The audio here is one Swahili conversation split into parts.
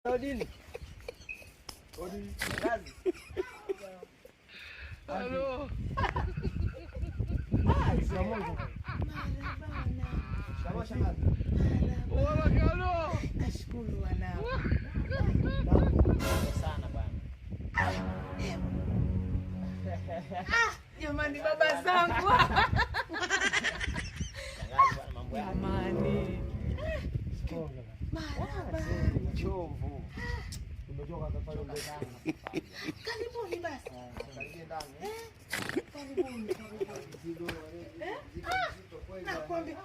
Odini. Odini. Kazi. Halo. Shikamoo. Shikamoo shangazi. Wala kalo. Nashukuru wanao. Sana bana. Jamani baba zangu. Shangazi bana mambo yako. Jamani. Marhaba. Chovu. Tumechoka safari ndefu. Karibuni basi. Karibuni ndani. Karibuni. Nakwambia.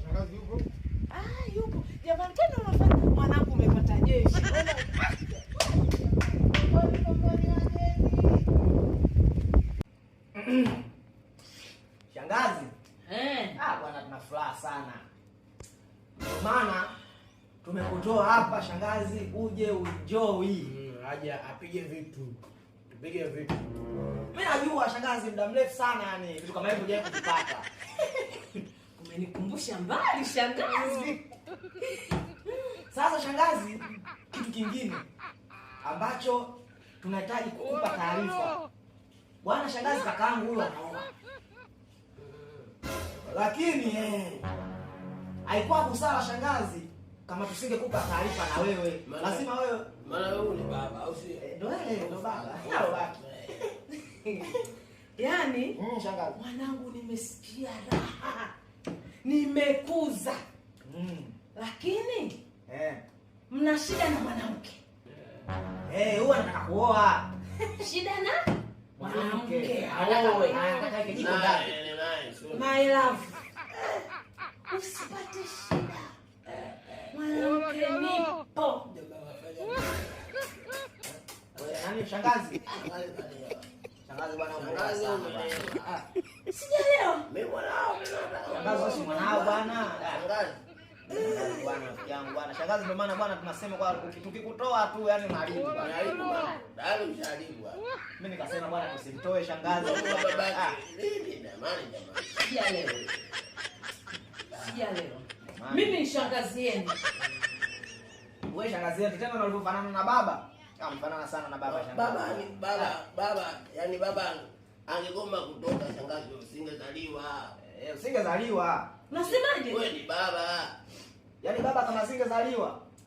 Shangazi yuko? Yupo. Jamani tena unafanya mwanangu umepata jeshi. Shangazi. Bwana tuna furaha sana. Ndio maana tumekutoa hapa shangazi uje uenjoy. Aje apige vitu. Tupige vitu. Mimi najua shangazi muda mrefu sana yani vitu kama hivyo hujawahi kuvipata. Umenikumbusha mbali shangazi. Sasa shangazi, kitu kingine ambacho tunahitaji kukupa taarifa. Bwana shangazi, kakaangu huyo anaoa. Lakini haikuwa busara shangazi kama tusingekupa taarifa na wewe. Lazima wewe Maana wewe ni baba au si? ndio baba. Halo baki. Yaani Shangazi. mwanangu nimesikia raha. Nimekuza. Lakini mna shida na mwanamke. Huyu anataka kuoa. Shida na mwanamke. Anataka kijiko ndani. My love. Usipate shida. Mwanamke nipo. Nani shangazi? Shangazi bwana mbona sana. Sijaelewa. Mimi mwanao. Shangazi si mwanao bwana. Bwana yangu bwana. Shangazi ndio maana bwana tunasema kwa tukikutoa tu yani maharibu bwana. Dali msharibu. Mimi nikasema bwana tusimtoe shangazi. Nini jamani jamani. Sijaelewa. Mimi ni shangazi yenu. Wewe shangazi yetu tena unavyofanana na baba. Mfanana sana na baba shangazi. Baba, yani baba angegoma kutoka shangazi usingezaliwa. Usingezaliwa. Unasemaje? Wewe ni baba. Yaani baba kama asingezaliwa